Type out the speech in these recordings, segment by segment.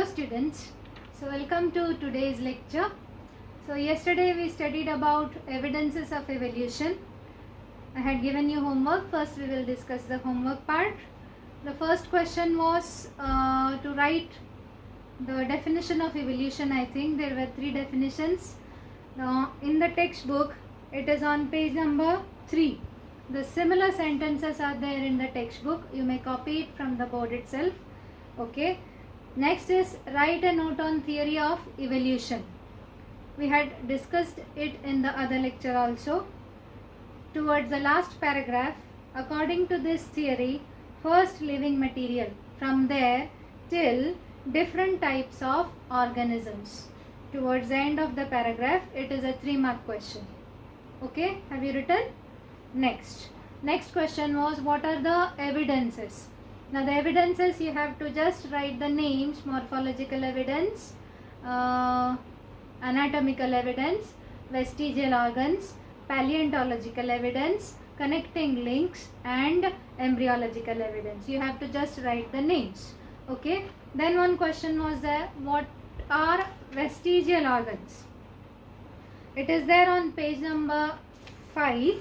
students, so welcome to today's lecture. So yesterday we studied about evidences of evolution. I had given you homework. First we will discuss the homework part. The first question was to write the definition of evolution. I think there were 3 definitions. Now in the textbook it is on page number 3. The similar sentences are there in the textbook. You may copy it from the board itself. Okay. Next is write a note on theory of evolution. We had discussed it in the other lecture also. Towards the last paragraph, according to this theory, first living material, from there till different types of organisms. Towards the end of the paragraph, it is a 3-mark question. Okay, have you written? Next question was, what are the evidences? Now the evidences, you have to just write the names: morphological evidence, anatomical evidence, vestigial organs, paleontological evidence, connecting links, and embryological evidence. You have to just write the names. Okay. Then one question was there, what are vestigial organs? It is there on page number 5.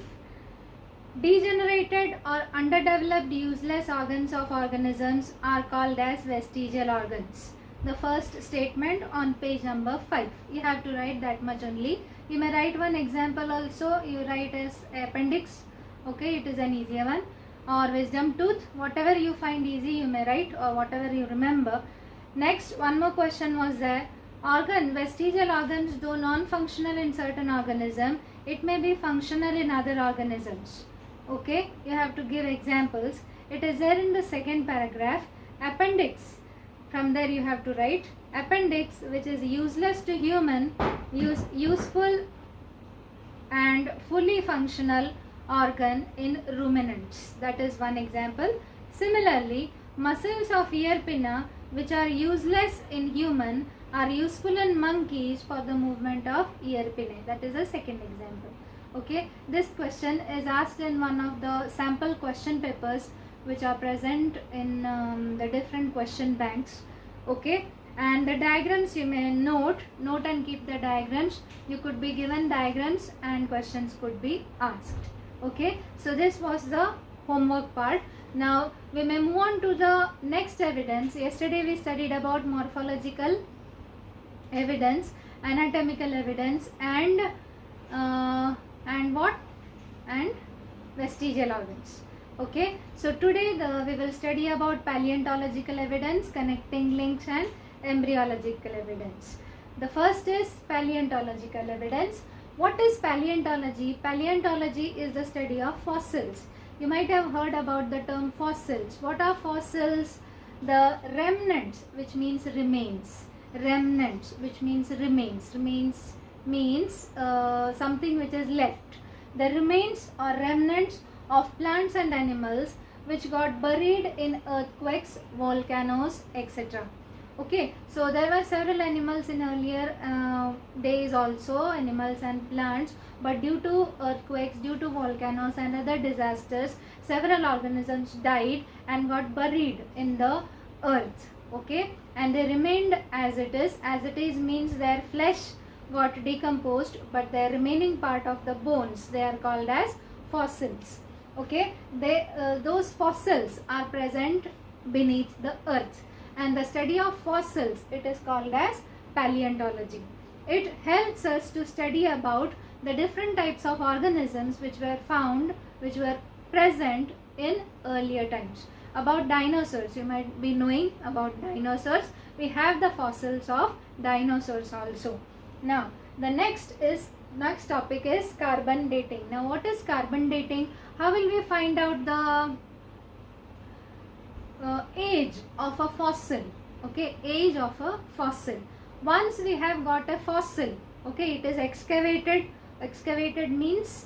Degenerated or underdeveloped useless organs of organisms are called as vestigial organs. The first statement on page number 5. You have to write that much only. You may write one example also. You write as appendix. Okay, it is an easier one. Or wisdom tooth. Whatever you find easy you may write, or whatever you remember. Next, one more question was there. Vestigial organs, though non-functional in certain organism, it may be functional in other organisms. Okay, you have to give examples. It is there in the second paragraph. Appendix, from there you have to write appendix, which is useless to human, useful and fully functional organ in ruminants. That is one example. Similarly, muscles of ear pinna, which are useless in human, are useful in monkeys for the movement of ear pinnae. That is a second example. Okay, this question is asked in one of the sample question papers which are present in the different question banks. Okay, and the diagrams you may note and keep the diagrams. You could be given diagrams and questions could be asked. Okay, so this was the homework part. Now we may move on to the next evidence. Yesterday we studied about morphological evidence, anatomical evidence, and vestigial organs. Okay, so today we will study about paleontological evidence, connecting links, and embryological evidence. The first is paleontological evidence. What is paleontology? Paleontology is the study of fossils. You might have heard about the term fossils. What are fossils? The remnants, which means remains. Remnants, which means remains. Remains means something which is left. The remains or remnants of plants and animals which got buried in earthquakes, volcanoes, etc. Okay, so there were several animals in earlier days also, animals and plants, but due to earthquakes, due to volcanoes and other disasters, several organisms died and got buried in the earth. Okay, and they remained as it is. As it is means their flesh got decomposed, but the remaining part of the bones, they are called as fossils. Okay, those fossils are present beneath the earth, and the study of fossils, it is called as paleontology. It helps us to study about the different types of organisms which were present in earlier times. About dinosaurs, you might be knowing about dinosaurs. We have the fossils of dinosaurs also. Now the next topic is carbon dating. Now what is carbon dating? How will we find out the age of a fossil? Okay, age of a fossil. Once we have got a fossil, okay, it is excavated. Excavated means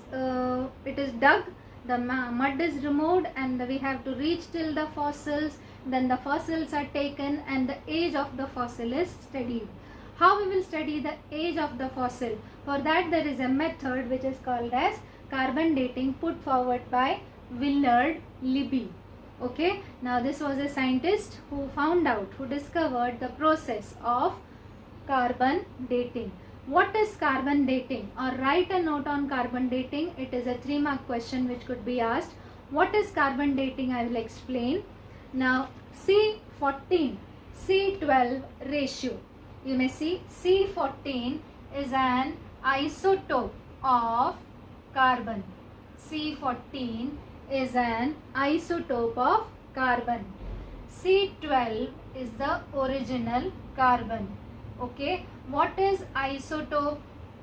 it is dug, the mud is removed, and we have to reach till the fossils. Then the fossils are taken and the age of the fossil is studied. How we will study the age of the fossil? For that there is a method which is called as carbon dating, put forward by Willard Libby. Okay, now this was a scientist who found out, who discovered the process of carbon dating. What is carbon dating? Or write a note on carbon dating. It is a 3-mark question which could be asked. What is carbon dating? I will explain. Now C14 C12 ratio. You may see C14 is an isotope of carbon. C14 is an isotope of carbon. C12 is the original carbon. Okay, what is isotope?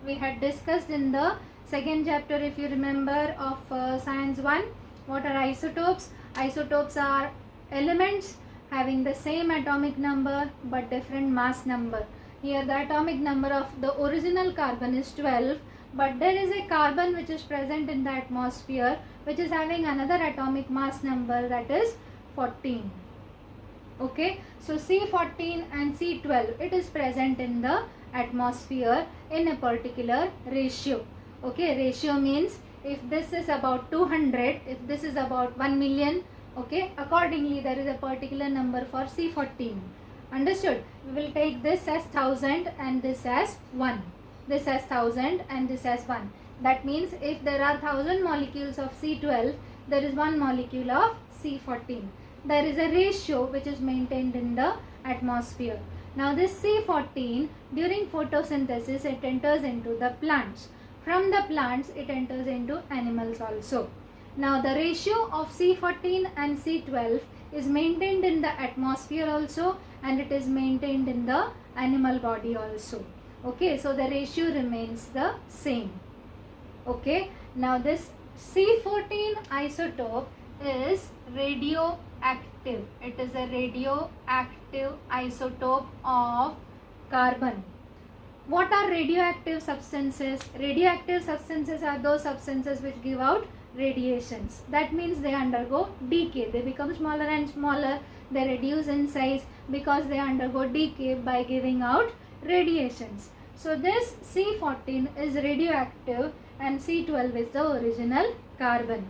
We had discussed in the second chapter, if you remember, of science 1. What are isotopes? Isotopes are elements having the same atomic number but different mass number. Here the atomic number of the original carbon is 12, but there is a carbon which is present in the atmosphere which is having another atomic mass number, that is 14. Okay, so C14 and C12, it is present in the atmosphere in a particular ratio. Okay, ratio means if this is about 200, if this is about 1 million, okay, accordingly there is a particular number for C14. Understood? We will take this as 1000 and this as 1. This as 1000 and this as 1. That means if there are 1000 molecules of C12, there is 1 molecule of C14. There is a ratio which is maintained in the atmosphere. Now this C14, during photosynthesis, it enters into the plants. From the plants, it enters into animals also. Now the ratio of C14 and C12 is maintained in the atmosphere also, and it is maintained in the animal body also. Okay, so the ratio remains the same. Okay, now this C14 isotope is radioactive. It is a radioactive isotope of carbon. What are radioactive substances? Radioactive substances are those substances which give out radiations. That means they undergo decay. They become smaller and smaller. They reduce in size because they undergo decay by giving out radiations. So this C14 is radioactive and C12 is the original carbon.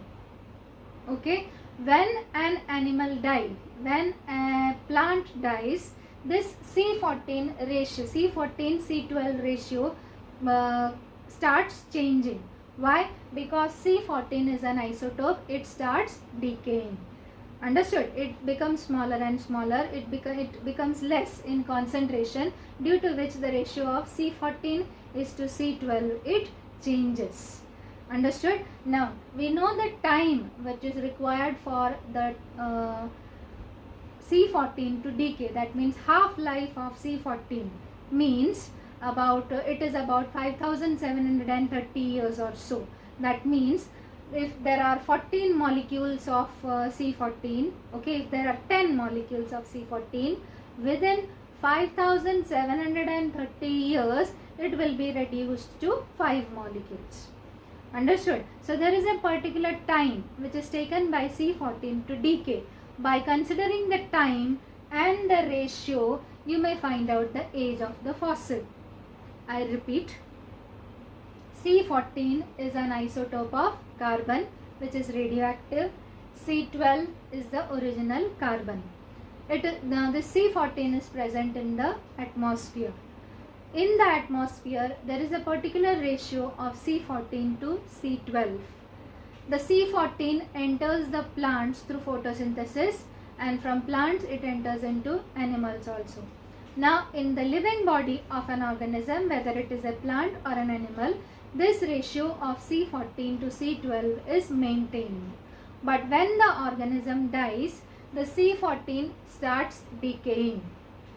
Okay, when an animal dies, when a plant dies, this C14 ratio, C14 C12 ratio starts changing. Why? Because C14 is an isotope, it starts decaying. Understood? It becomes smaller and smaller, it becomes less in concentration, due to which the ratio of C14 is to C12, it changes. Understood? Now we know the time which is required for the C14 to decay. That means half-life of C14 means about it is about 5730 years or so. That means if there are 14 molecules of C14, okay, if there are 10 molecules of C14, within 5730 years it will be reduced to 5 molecules. Understood? So there is a particular time which is taken by C14 to decay. By considering the time and the ratio, you may find out the age of the fossil. I repeat, C14 is an isotope of carbon which is radioactive. C12 is the original carbon. Now the C14 is present in the atmosphere. In the atmosphere, there is a particular ratio of C14 to C12. The C14 enters the plants through photosynthesis, and from plants it enters into animals also. Now in the living body of an organism, whether it is a plant or an animal, this ratio of C14 to C12 is maintained. But when the organism dies, the C14 starts decaying.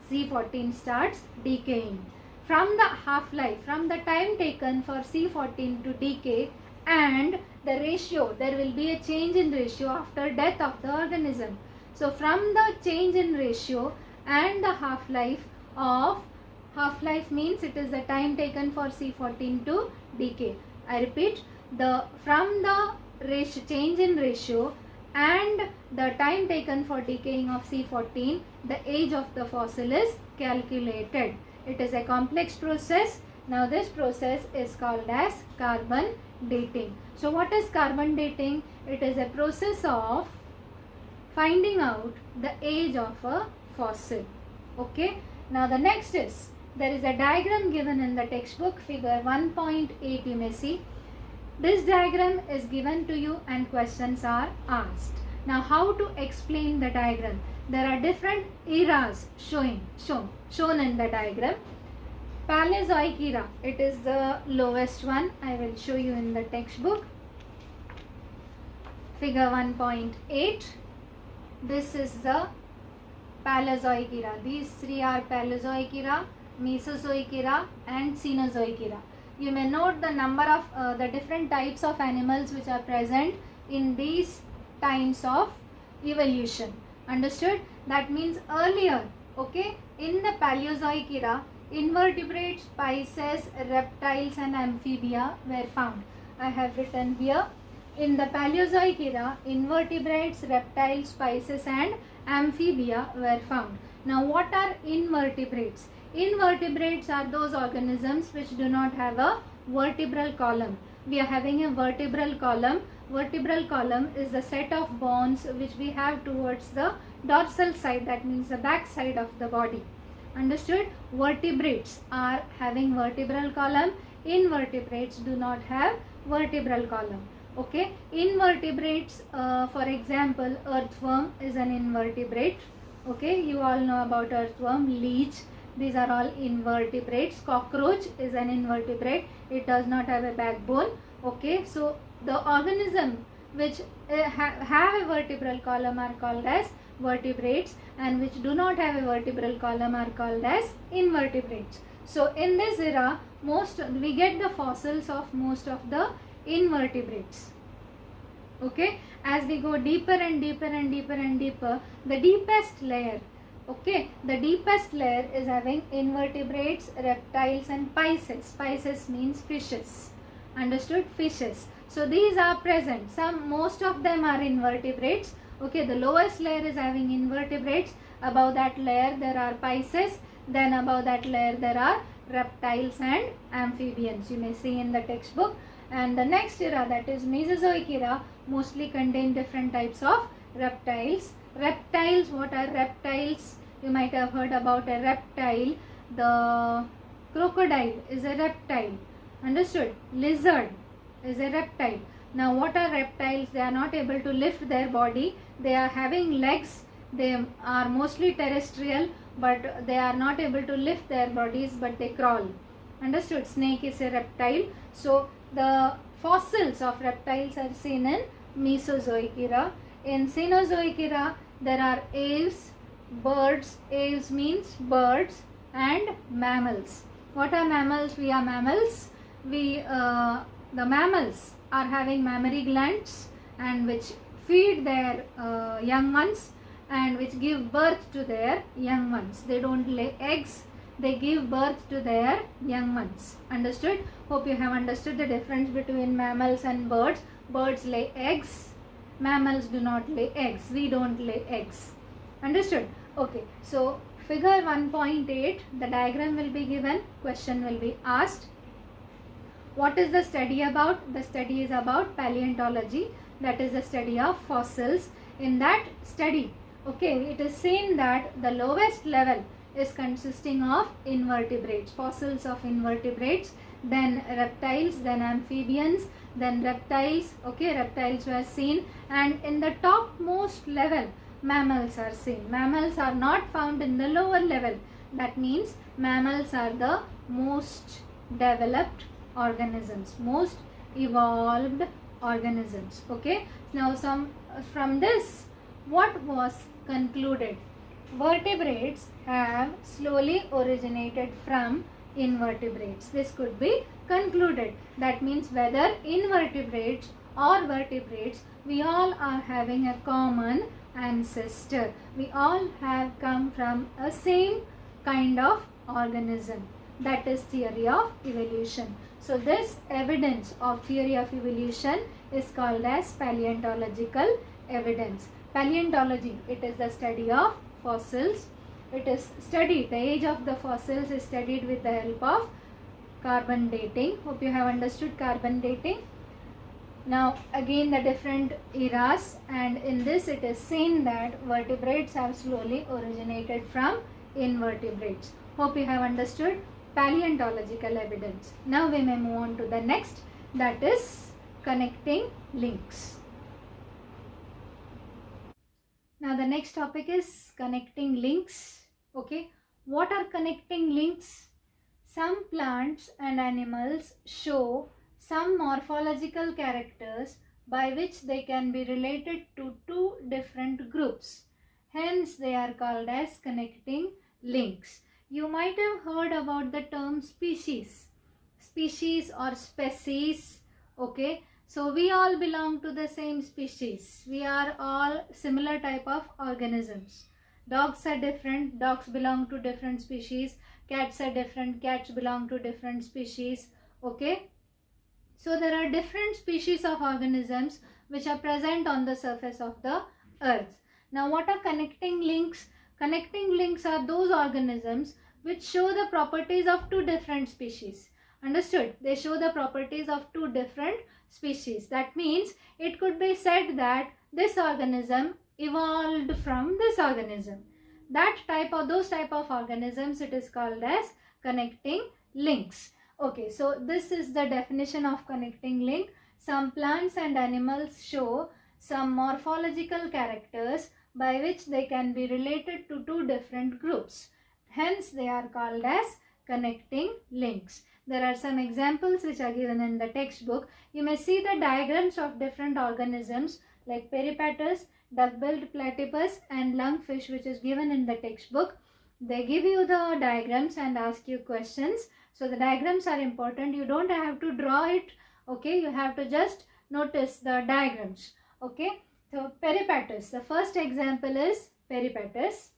C14 starts decaying. From the half-life, from the time taken for C14 to decay and the ratio, there will be a change in ratio after death of the organism. So from the change in ratio and the half-life means it is the time taken for C14 to decay. I repeat, from the ratio, change in ratio and the time taken for decaying of C14, the age of the fossil is calculated. It is a complex process. Now this process is called as carbon dating. So what is carbon dating? It is a process of finding out the age of a fossil. Okay. Now the next is, there is a diagram given in the textbook, figure 1.8 you may see. This diagram is given to you and questions are asked. Now how to explain the diagram? There are different eras shown in the diagram. Paleozoic era, it is the lowest one. I will show you in the textbook. Figure 1.8. This is the Paleozoic era. These three are Paleozoic era, Mesozoic era and Cenozoic era. You may note the number of the different types of animals which are present in these times of evolution. Understood? That means earlier, okay, in the Paleozoic era, invertebrates, spices, reptiles and amphibia were found. I have written here. In the Paleozoic era, invertebrates, reptiles, spices and amphibia were found. Now what are invertebrates? Invertebrates are those organisms which do not have a vertebral column. We are having a vertebral column. Vertebral column is the set of bones which we have towards the dorsal side, that means the back side of the body. Understood? Vertebrates are having vertebral column. Invertebrates do not have vertebral column. Okay, invertebrates, for example, earthworm is an invertebrate. Okay, you all know about earthworm, leech, these are all invertebrates. Cockroach is an invertebrate, it does not have a backbone. Okay, so the organism which have a vertebral column are called as vertebrates, and which do not have a vertebral column are called as invertebrates. So in this era, we get the fossils of most of the invertebrates. Okay, as we go deeper and deeper and deeper and deeper, the deepest layer, okay, the deepest layer is having invertebrates, reptiles and pisces. Pisces means fishes. Understood? Fishes. So these are present. Most of them are invertebrates. Okay, the lowest layer is having invertebrates. Above that layer there are pisces. Then above that layer there are reptiles and amphibians. You may see in the textbook. And the next era, that is Mesozoic era, mostly contain different types of reptiles. Reptiles, what are reptiles? You might have heard about a reptile. The crocodile is a reptile. Understood? Lizard is a reptile. Now what are reptiles? They are not able to lift their body. They are having legs. They are mostly terrestrial, but they are not able to lift their bodies, but they crawl. Understood? Snake is a reptile. So the fossils of reptiles are seen in Mesozoic era. In Cenozoic era, there are aves, birds. Aves means birds, and mammals. What are mammals? We are mammals. The mammals are having mammary glands, and which feed their young ones, and which give birth to their young ones. They don't lay eggs. They give birth to their young ones. Understood? Hope you have understood the difference between mammals and birds. Birds lay eggs. Mammals do not lay eggs. We don't lay eggs. Understood? Okay. So figure 1.8, the diagram will be given. Question will be asked. What is the study about? The study is about paleontology. That is the study of fossils. In that study, okay, it is seen that the lowest level is consisting of invertebrates, fossils of invertebrates, then reptiles, then amphibians, then reptiles. Okay, reptiles were seen, and in the topmost level mammals are seen. Mammals are not found in the lower level. That means mammals are the most developed organisms, most evolved organisms. Okay, now from this, what was concluded? Vertebrates have slowly originated from invertebrates. This could be concluded. That means whether invertebrates or vertebrates, we all are having a common ancestor. We all have come from a same kind of organism. That is theory of evolution. So this evidence of theory of evolution is called as paleontological evidence. Paleontology, it is the study of fossils. It is studied, the age of the fossils is studied with the help of carbon dating. Hope you have understood carbon dating. Now again the different eras, and in this it is seen that vertebrates have slowly originated from invertebrates. Hope you have understood paleontological evidence. Now we may move on to the next, that is connecting links. Now the next topic is connecting links. Okay, what are connecting links? Some plants and animals show some morphological characters by which they can be related to two different groups. Hence they are called as connecting links. You might have heard about the term species. Species or species. Okay, so we all belong to the same species. We are all similar type of organisms. Dogs are different. Dogs belong to different species. Cats are different. Cats belong to different species. Okay. So there are different species of organisms which are present on the surface of the earth. Now what are connecting links? Connecting links are those organisms which show the properties of two different species. Understood? They show the properties of two different species. That means it could be said that this organism evolved from this organism. Those type of organisms, it is called as connecting links. Okay, so this is the definition of connecting link. Some plants and animals show some morphological characters by which they can be related to two different groups. Hence they are called as connecting links. There are some examples which are given in the textbook. You may see the diagrams of different organisms like peripatus, duck-billed platypus and lungfish, which is given in the textbook. They give you the diagrams and ask you questions. So the diagrams are important. You don't have to draw it. Okay, you have to just notice the diagrams. Okay, so peripatus. The first example is peripatus.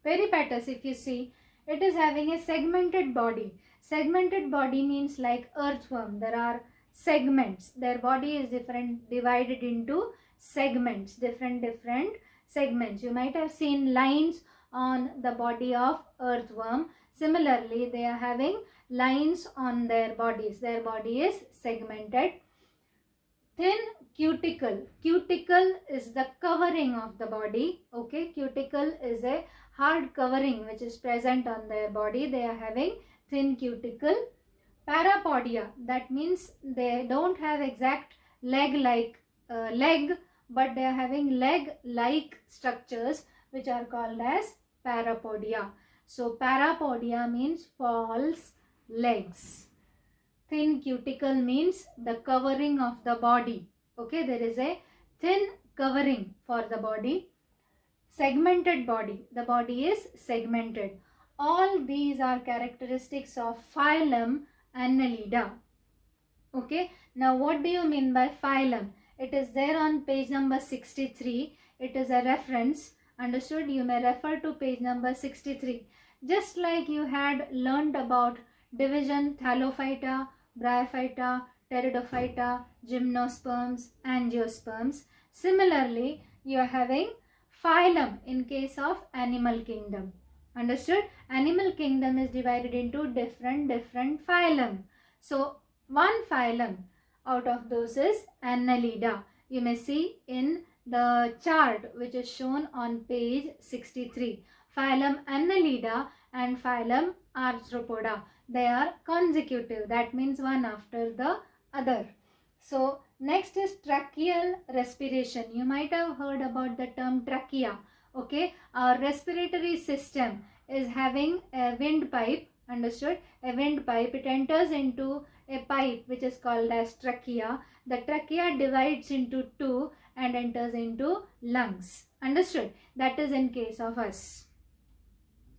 Peripatus, if you see, it is having a segmented body. Segmented body means like earthworm. There are segments. Their body is different, divided into segments, different segments. You might have seen lines on the body of earthworm. Similarly, they are having lines on their bodies. Their body is segmented. Thin cuticle. Cuticle is the covering of the body. Okay, cuticle is a hard covering which is present on their body. They are having thin cuticle. Parapodia, that means they don't have exact leg, but they are having leg-like structures which are called as parapodia. So parapodia means false legs. Thin cuticle means the covering of the body. Okay, there is a thin covering for the body. Segmented body, the body is segmented. All these are characteristics of phylum Annelida. Okay, now what do you mean by phylum? It is there on page number 63. It is a reference. Understood? You may refer to page number 63. Just like you had learned about division Thallophyta, Bryophyta, Pteridophyta, Gymnosperms, Angiosperms. Similarly, you are having phylum in case of animal kingdom. Understood? Animal kingdom is divided into different phylum. So one phylum out of those is Annelida. You may see in the chart which is shown on page 63. Phylum Annelida and phylum Arthropoda. They are consecutive. That means one after the other. So next is tracheal respiration. You might have heard about the term trachea. Okay, our respiratory system is having a windpipe. Understood? A windpipe. It enters into a pipe which is called as trachea. The trachea divides into two and enters into lungs. Understood? That is in case of us.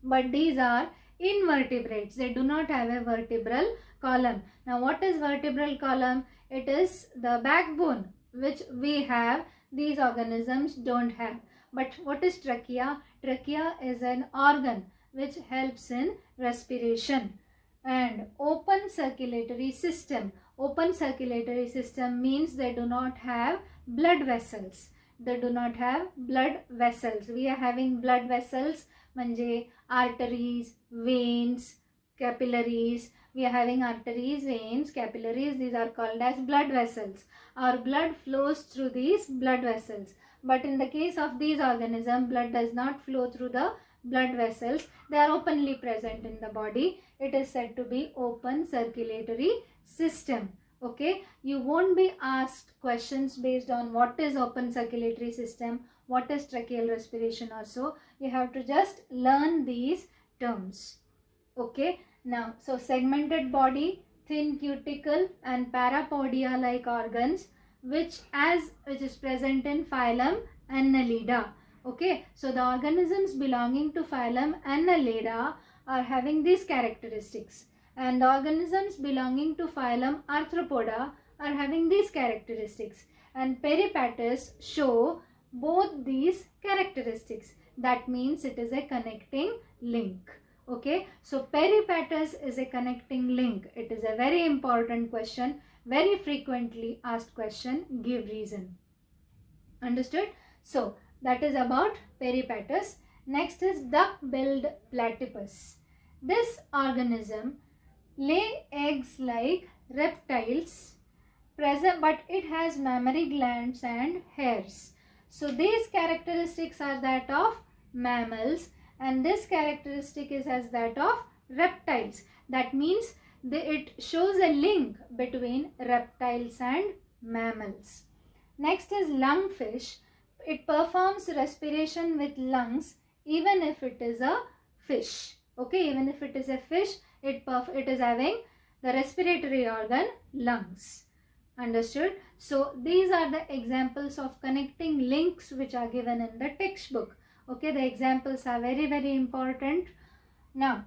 But these are invertebrates. They do not have a vertebral column. Now what is vertebral column? It is the backbone which we have. These organisms don't have. But what is trachea? Trachea is an organ which helps in respiration. And open circulatory system. Open circulatory system means they do not have blood vessels. They do not have blood vessels. We are having blood vessels म्हणजे arteries, veins, capillaries, We are having arteries, veins, capillaries. These are called as blood vessels. Our blood flows through these blood vessels. But in the case of these organisms, blood does not flow through the blood vessels. They are openly present in the body. It is said to be open circulatory system. Okay, you won't be asked questions based on what is open circulatory system, what is tracheal respiration or so. You have to just learn these terms. Okay, now so segmented body, thin cuticle and parapodia like organs which is present in phylum Annelida. Okay, so the organisms belonging to phylum Annelida are having these characteristics, and the organisms belonging to phylum Arthropoda are having these characteristics, and Peripatus show both these characteristics. That means it is a connecting link. Okay, so Peripatus is a connecting link. It is a very important question, very frequently asked question. Give reason. Understood? So that is about Peripatus. Next is duck-billed platypus. This organism lay eggs like reptiles, present, but it has mammary glands and hairs. So these characteristics are that of mammals, and this characteristic is as that of reptiles. That means it shows a link between reptiles and mammals. Next is lungfish. It performs respiration with lungs even if it is a fish. Okay, even if it is a fish, it is having the respiratory organ lungs. Understood? So these are the examples of connecting links which are given in the textbook. Okay, the examples are very, very important. Now,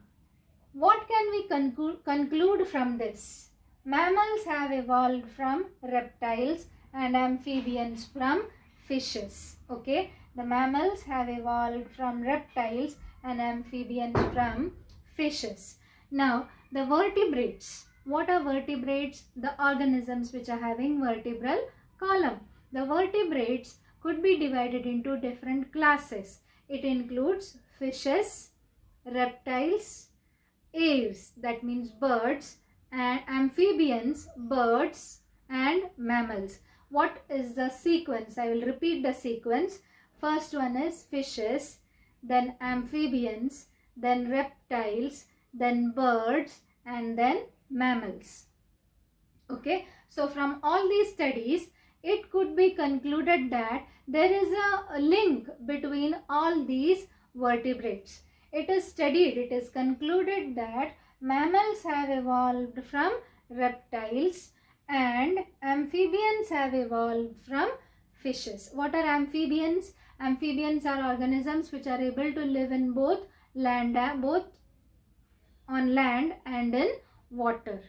what can we conclude from this? Mammals have evolved from reptiles and amphibians from fishes. Okay, the mammals have evolved from reptiles and amphibians from fishes. Now, the vertebrates. What are vertebrates? The organisms which are having vertebral column. The vertebrates could be divided into different classes. It includes fishes, reptiles, aves, that means birds, and amphibians, birds, and mammals. What is the sequence? I will repeat the sequence. First one is fishes, then amphibians, then reptiles, then birds, and then mammals. Okay, so from all these studies, it could be concluded that there is a link between all these vertebrates. It is studied, it is concluded that mammals have evolved from reptiles and amphibians have evolved from fishes. What are amphibians? Amphibians are organisms which are able to live in both on land and in water.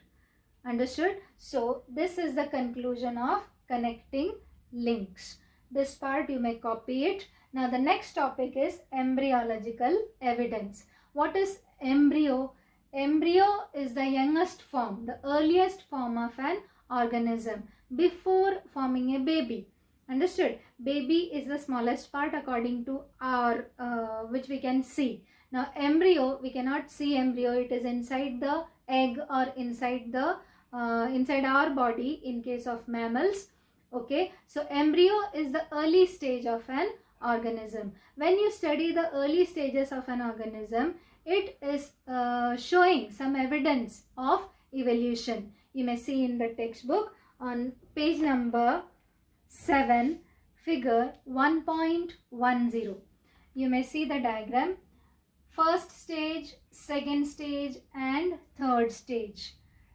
Understood? So this is the conclusion of connecting links. This part you may copy it. Now the next topic is embryological evidence. What is embryo? Embryo is the youngest form, the earliest form of an organism before forming a baby. Understood? Baby is the smallest part according to our which we can see. Now embryo, we cannot see embryo. It is inside the egg or inside the inside our body in case of mammals. Okay, so embryo is the early stage of an organism. When you study the early stages of an organism, it is showing some evidence of evolution. You may see in the textbook on page number 7, figure 1.10. You may see the diagram. First stage, second stage and third stage.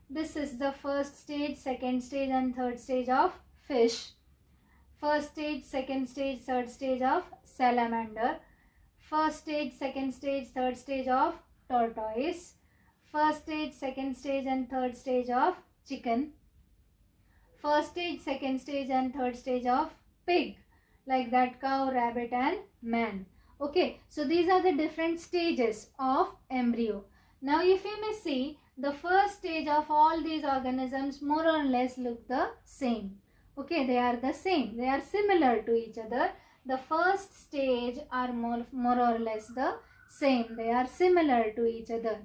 This is the first stage, second stage and third stage of fish. First stage, second stage, third stage of salamander. First stage, second stage, third stage of tortoise. First stage, second stage and third stage of chicken. First stage, second stage and third stage of pig. Like that, cow, rabbit and man. Okay, so these are the different stages of embryo. Now if you may see, the first stage of all these organisms more or less look the same. Okay, they are the same. They are similar to each other. The first stage are more or less the same. They are similar to each other.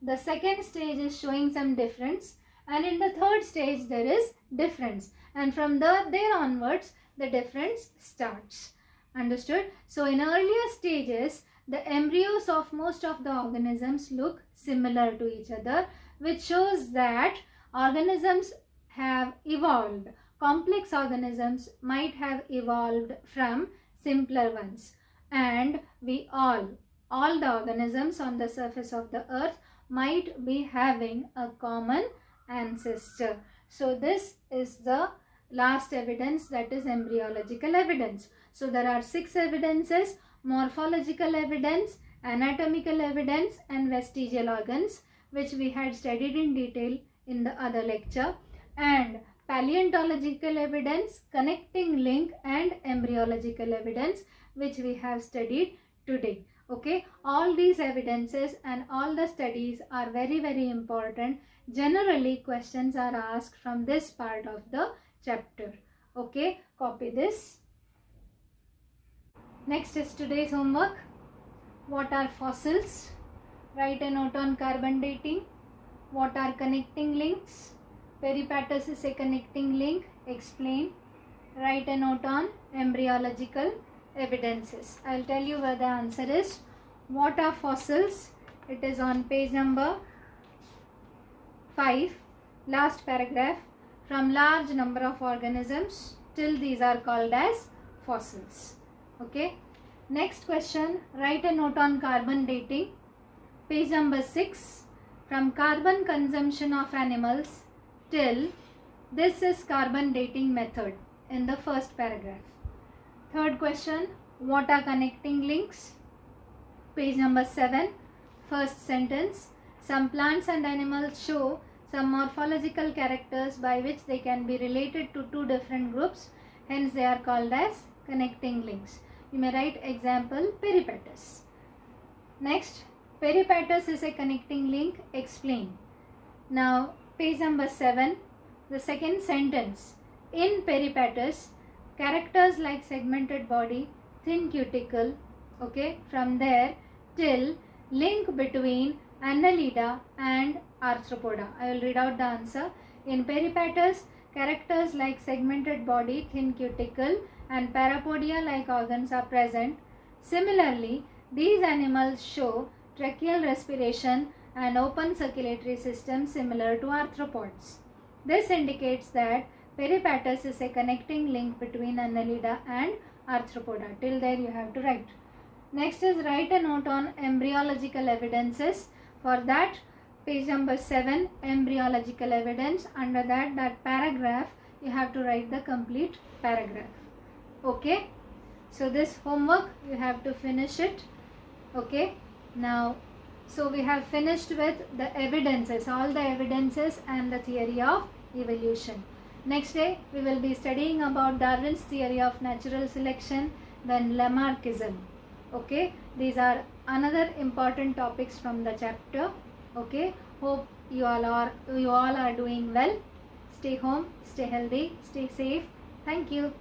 The second stage is showing some difference, and in the third stage there is difference, and from there onwards the difference starts. Understood? So in earlier stages, the embryos of most of the organisms look similar to each other, which shows that organisms have evolved. Complex organisms might have evolved from simpler ones, and we all the organisms on the surface of the earth might be having a common ancestor. So this is the last evidence, that is embryological evidence. So there are 6 evidences: morphological evidence, anatomical evidence, and vestigial organs, which we had studied in detail in the other lecture, and paleontological evidence, connecting link, and embryological evidence, which we have studied today. Okay, all these evidences and all the studies are very, very important. Generally, questions are asked from this part of the chapter. Okay, copy this. Next is today's homework. What are fossils? Write a note on carbon dating. What are connecting links? Peripatus is a connecting link. Explain. Write a note on embryological evidences. I will tell you where the answer is. What are fossils? It is on page number 5, last paragraph. From large number of organisms till these are called as fossils. Okay. Next question. Write a note on carbon dating. Page number 6. From carbon consumption of animals till this is carbon dating method in the first paragraph. Third question. What are connecting links? Page number 7. First sentence. Some plants and animals show some morphological characters by which they can be related to two different groups. Hence they are called as connecting links. You may write example Peripatus. Next, Peripatus is a connecting link. Explain. Now page number 7, the second sentence. In Peripatus, characters like segmented body, thin cuticle, okay, from there till link between Annelida and Arthropoda. I will read out the answer. In Peripatus, characters like segmented body, thin cuticle, and parapodia like organs are present. Similarly, these animals show tracheal respiration and open circulatory system similar to arthropods. This indicates that Peripatus is a connecting link between Annelida and Arthropoda. Till there you have to write. Next is write a note on embryological evidences. For that, page number 7, embryological evidence. Under that paragraph, you have to write the complete paragraph. Okay. So this homework, you have to finish it. Okay. Now, so we have finished with the evidences, all the evidences and the theory of evolution. Next day, we will be studying about Darwin's theory of natural selection, then Lamarckism. Okay, these are another important topics from the chapter. Okay, hope you all are doing well. Stay home, stay healthy, stay safe. Thank you.